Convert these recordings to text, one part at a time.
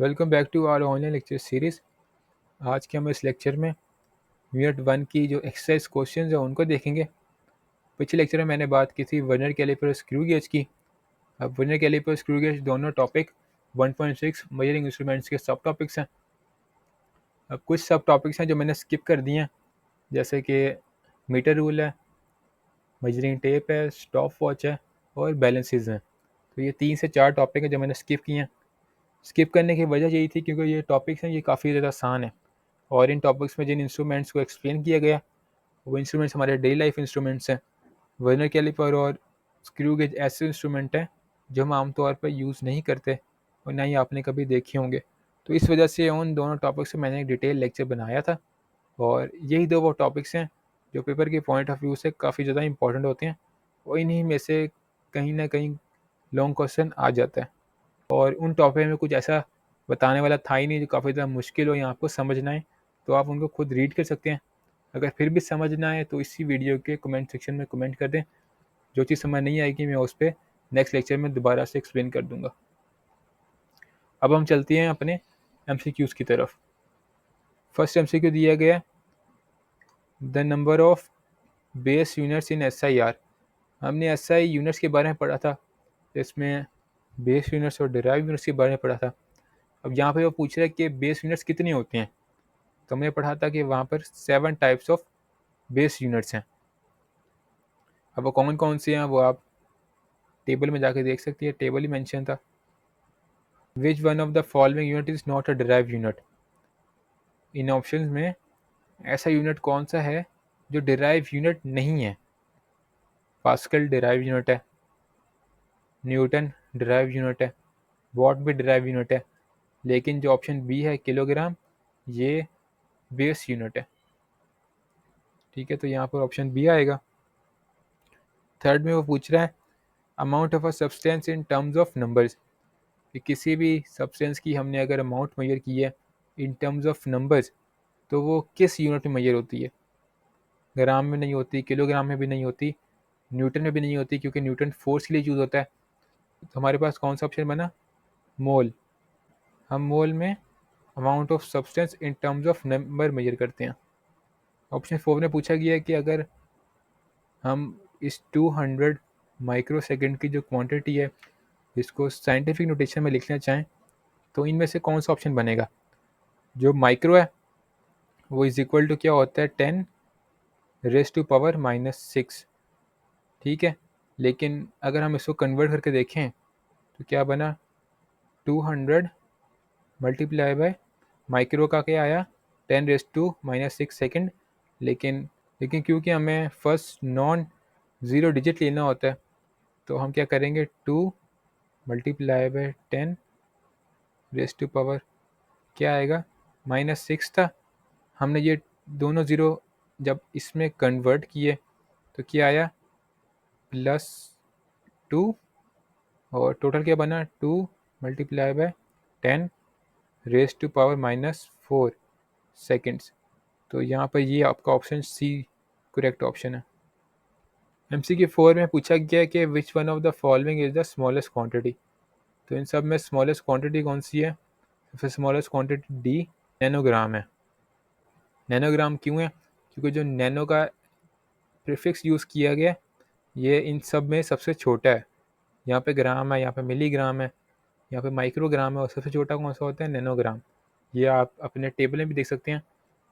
Welcome back to our online lecture series. आज के हम इस लेक्चर में यूनिट 1 की जो एक्सरसाइज क्वेश्चंस हैं उनको देखेंगे। पिछले लेक्चर में मैंने बात की थी वर्नियर कैलिपर और स्क्रू गेज की। अब वर्नियर कैलिपर और स्क्रू गेज दोनों टॉपिक 1.6 मेजरिंग इंस्ट्रूमेंट्स के सब टॉपिक्स हैं। अब कुछ सब टॉपिक्स हैं जो मैंने स्किप कर दिए हैं, जैसे कि मीटर रूल है, मेजरिंग टेप है, स्टॉप वॉच है और बैलेंसेस हैं। तो ये 3 से 4 टॉपिक हैं जो मैंने स्किप किए हैं। स्किप करने की वजह यही थी क्योंकि ये टॉपिक्स हैं ये काफ़ी ज़्यादा आसान है और इन टॉपिक्स में जिन इंस्ट्रूमेंट्स को एक्सप्लेन किया गया वो इंस्ट्रूमेंट्स हमारे डेली लाइफ इंस्ट्रूमेंट्स हैं। वर्नियर कैलिपर और स्क्रू गेज ऐसे इंस्ट्रूमेंट हैं जो हम आमतौर पर यूज़ नहीं करते और ना ही आपने कभी देखे होंगे। तो इस वजह से उन दोनों टॉपिक्स से मैंने एक डिटेल लेक्चर बनाया था और यही दो वो टॉपिक्स हैं जो पेपर के पॉइंट ऑफ व्यू से काफ़ी ज़्यादा इंपॉर्टेंट होते हैं और इन्हीं में से कहीं ना कहीं लॉन्ग क्वेश्चन आ जाता है। और उन टॉपिक में कुछ ऐसा बताने वाला था ही नहीं जो काफ़ी ज़्यादा मुश्किल हो या आपको समझना है, तो आप उनको खुद रीड कर सकते हैं। अगर फिर भी समझना है तो इसी वीडियो के कमेंट सेक्शन में कमेंट कर दें। जो चीज़ समझ नहीं आएगी मैं उस पर नेक्स्ट लेक्चर में दोबारा से एक्सप्लेन कर दूंगा। अब हम चलते हैं अपने MCQs की तरफ। फर्स्ट MCQ दिया गया the number of base units in SI। हमने SI यूनिट्स के बारे में पढ़ा था, इसमें बेस यूनिट्स और डिराइव यूनिट्स के बारे में पढ़ा था। अब यहाँ पे वो पूछ रहा है कि बेस यूनिट्स कितनी होती हैं, तो हमने पढ़ा था कि वहाँ पर 7 टाइप्स ऑफ बेस यूनिट्स हैं। अब वो कौन कौन से हैं वो आप टेबल में जाके देख सकती है, टेबल ही मेंशन था। Which one of the following unit is not a derive unit. In options में ऐसा यूनिट कौन सा है जो डिराइव यूनिट नहीं है। पास्कल डिराइव यूनिट है, न्यूटन डिराइव यूनिट है, वॉट भी डिराइव यूनिट है, लेकिन जो ऑप्शन बी है किलोग्राम, ये बेस यूनिट है। ठीक है, तो यहाँ पर ऑप्शन बी आएगा। थर्ड में वो पूछ रहा है amount of a substance in terms of numbers, कि किसी भी सब्सटेंस की हमने अगर अमाउंट मेजर की है इन टर्म्स ऑफ नंबर्स तो वो किस यूनिट में मेजर होती है। ग्राम में नहीं होती, किलोग्राम में भी नहीं होती, न्यूटन में भी नहीं होती क्योंकि न्यूटन फोर्स के लिए यूज़ होता है। तो हमारे पास कौन सा ऑप्शन बना, मोल। हम मोल में amount of substance in terms of number measure करते हैं। ऑप्शन 4 में पूछा गया है कि अगर हम इस 200 माइक्रो सेकेंड की जो क्वांटिटी है इसको साइंटिफिक नोटेशन में लिखना चाहें तो इनमें से कौन सा ऑप्शन बनेगा। जो माइक्रो है वो इज इक्वल टू क्या होता है 10⁻⁻⁶। ठीक है, लेकिन अगर हम इसको कन्वर्ट करके देखें तो क्या बना 200 मल्टीप्लाई बाय माइक्रो का क्या आया 10⁻⁻6 सेकेंड। लेकिन लेकिन क्योंकि हमें फर्स्ट नॉन ज़ीरो डिजिट लेना होता है तो हम क्या करेंगे 2 मल्टीप्लाई बाय 10⁻⁻, क्या आएगा -6 था। हमने ये दोनों ज़ीरो जब इसमें कन्वर्ट किए तो क्या आया +2 और टोटल क्या बना 2 मल्टीप्लाई बाय 10⁻⁻4 सेकेंड्स। तो यहाँ पर ये आपका ऑप्शन सी करेक्ट ऑप्शन है। MCQ 4 में पूछा गया कि which one of the following is the smallest quantity. तो इन सब में स्मॉलेस्ट क्वांटिटी कौन सी है, सबसे स्मॉलेस्ट क्वांटिटी डी नैनोग्राम है। नैनोग्राम क्यों है, क्योंकि जो नैनो का प्रीफिक्स यूज़ किया गया ये इन सब में सबसे छोटा है। यहाँ पे ग्राम है, यहाँ पे मिलीग्राम है, यहाँ पे माइक्रोग्राम है और सबसे छोटा कौन सा होता है नैनोग्राम। ये आप अपने टेबल में भी देख सकते हैं,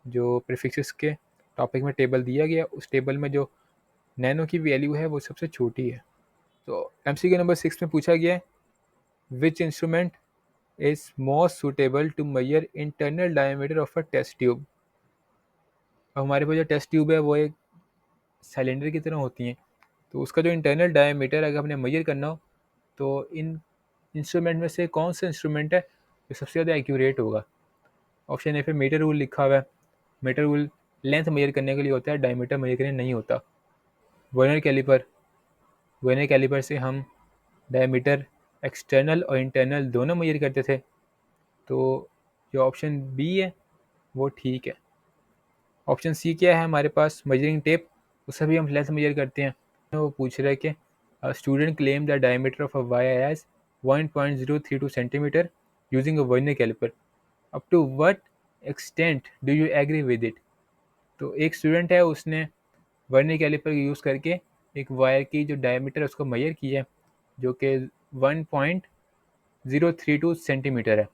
जो प्रीफिक्सेस के टॉपिक में टेबल दिया गया उस टेबल में जो नैनो की वैल्यू है वो सबसे छोटी है। तो MCQ नंबर 6 में पूछा गया है which instrument is most suitable to measure internal diameter of a test tube. अब हमारे पास जो टेस्ट ट्यूब है वो एक सिलेंडर की तरह होती हैं, तो उसका जो इंटरनल डायमीटर अगर हमने मेजर करना हो तो इन इंस्ट्रूमेंट में से कौन सा इंस्ट्रूमेंट है जो सबसे ज़्यादा एक्यूरेट होगा। ऑप्शन ए पे मीटर रूल लिखा हुआ है। मीटर रूल लेंथ मेजर करने के लिए होता है, डायमीटर मेजर करने नहीं होता। वर्नियर कैलिपर, वर्नियर कैलिपर से हम डायमीटर एक्सटर्नल और इंटरनल दोनों मेजर करते थे, तो जो ऑप्शन बी है वो ठीक है। ऑप्शन सी क्या है हमारे पास मेजरिंग टेप, उससे भी हम लेंथ मेजर करते हैं। वो पूछ रहा है कि student claim the diameter of a wire as 1.032 centimetre using a vernier caliper. Up to what extent do you agree with it? तो एक स्टूडेंट है, उसने वर्नियर कैलिपर यूज़ करके एक वायर की जो डायमीटर है उसको मेजर किया है, जो कि 1.032 सेंटीमीटर है।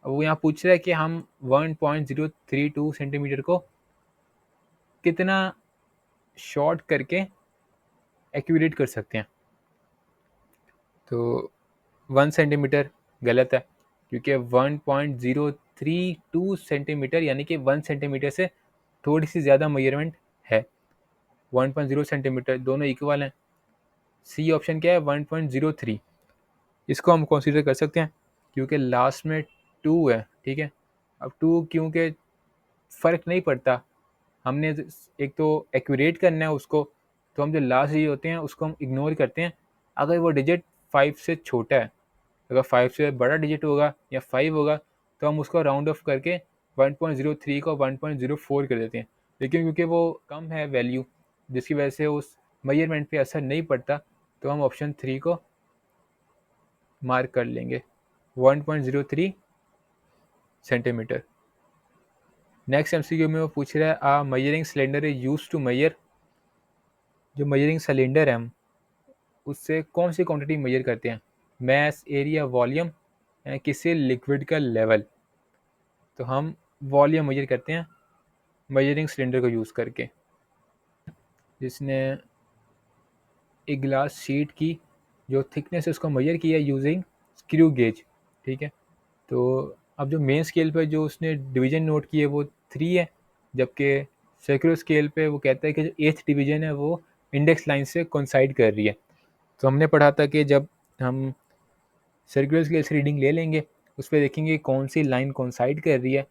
अब वो यहाँ पूछ रहा है कि हम 1.032 सेंटीमीटर को कितना शॉर्ट करके एक्यूरेट कर सकते हैं। तो 1 सेंटीमीटर गलत है, क्योंकि 1.032 सेंटीमीटर यानी कि 1 सेंटीमीटर से थोड़ी सी ज़्यादा मेजरमेंट है। 1.0 सेंटीमीटर दोनों इक्वल हैं। सी ऑप्शन क्या है, 1.03। इसको हम कंसीडर कर सकते हैं क्योंकि लास्ट में 2 है, ठीक है। अब 2 क्योंकि फ़र्क नहीं पड़ता, हमने एक तो एक्यूरेट करना है उसको, तो हम जो लास्ट डिजिट होते हैं उसको हम इग्नोर करते हैं। अगर वो डिजिट 5 से छोटा है, अगर 5 से बड़ा डिजिट होगा या 5 होगा, तो हम उसको राउंड ऑफ करके 1.03 को 1.04 कर देते हैं। लेकिन क्योंकि वो कम है वैल्यू, जिसकी वजह से उस मेजरमेंट पे असर नहीं पड़ता, तो हम ऑप्शन 3 को मार्क कर लेंगे, 1.03 सेंटीमीटर। नेक्स्ट एमसीक्यू में वो पूछ रहा है, a measuring cylinder is used to measure. जो मेजरिंग सिलेंडर है, हम उससे कौन सी क्वांटिटी मेजर करते हैं, मैस, एरिया, वॉल्यूम या किसी लिक्विड का लेवल। तो हम वॉल्यूम मेजर करते हैं मेजरिंग सिलेंडर को यूज़ करके। जिसने एक ग्लास शीट की जो थिकनेस है उसको मेजर किया यूजिंग स्क्रू गेज, ठीक है। तो अब जो मेन स्केल पे जो उसने डिवीजन नोट की है वो 3 है, जबकि सर्कुलर स्केल पे वो कहता है कि जो 8th डिवीजन है वो इंडेक्स लाइन से कोइंसाइड कर रही है। तो हमने पढ़ा था कि जब हम सर्कुलर स्केल से रीडिंग ले लेंगे, उस पर देखेंगे कौन सी लाइन कोइंसाइड कर रही है,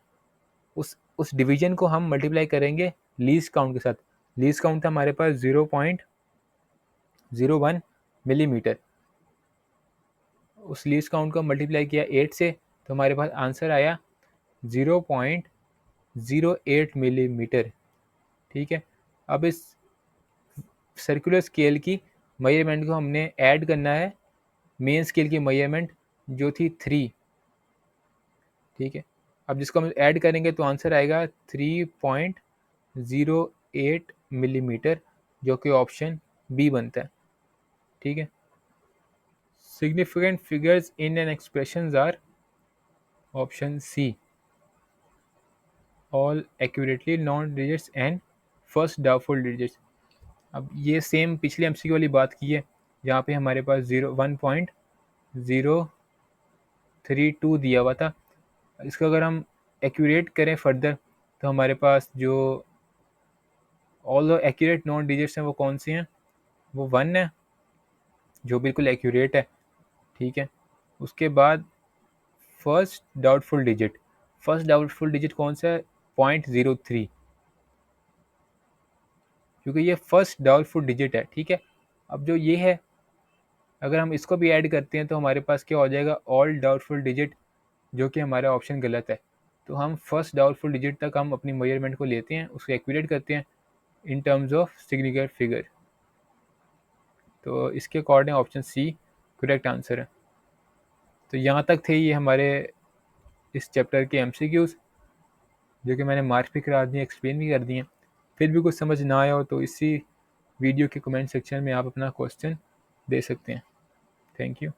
उस डिवीजन को हम मल्टीप्लाई करेंगे लीस्ट काउंट के साथ। लीस्ट काउंट था हमारे पास 0.01 मिलीमीटर। उस लीस्ट काउंट को मल्टीप्लाई किया 8 से, तो हमारे पास आंसर आया 0.08 मिलीमीटर, ठीक है। अब इस सर्कुलर स्केल की मेजरमेंट को हमने ऐड करना है मेन स्केल की मेजरमेंट जो थी 3, ठीक है। अब जिसको हम ऐड करेंगे तो आंसर आएगा 3.08 मिलीमीटर, जो कि ऑप्शन बी बनता है, ठीक है। Significant figures in an expression are option C, all accurately known digits and first doubtful digits. अब ये सेम पिछले एमसीक्यू वाली बात की है, जहाँ पे हमारे पास 1.032 दिया हुआ था। इसको अगर हम एक्यूरेट करें फर्दर, तो हमारे पास जो all the accurate non digits हैं वो कौन सी हैं, वो 1 है जो बिल्कुल एक्यूरेट है, ठीक है। उसके बाद फर्स्ट डाउटफुल डिजिट कौन सा है, 0.03, क्योंकि ये फर्स्ट डाउटफुल डिजिट है, ठीक है। अब जो ये है, अगर हम इसको भी ऐड करते हैं तो हमारे पास क्या हो जाएगा, ऑल डाउटफुल डिजिट, जो कि हमारा ऑप्शन गलत है। तो हम फर्स्ट डाउटफुल डिजिट तक हम अपनी मेजरमेंट को लेते हैं, उसको एक्यूरेट करते हैं in terms of significant figure. तो इसके according option C correct answer है। तो यहाँ तक थे ये हमारे इस चैप्टर के एमसीक्यूज़, जो कि मैंने मार्क भी करा दिए, एक्सप्लेन भी कर दिए। फिर भी कुछ समझ ना आया हो तो इसी वीडियो के कमेंट सेक्शन में आप अपना क्वेश्चन दे सकते हैं। Thank you.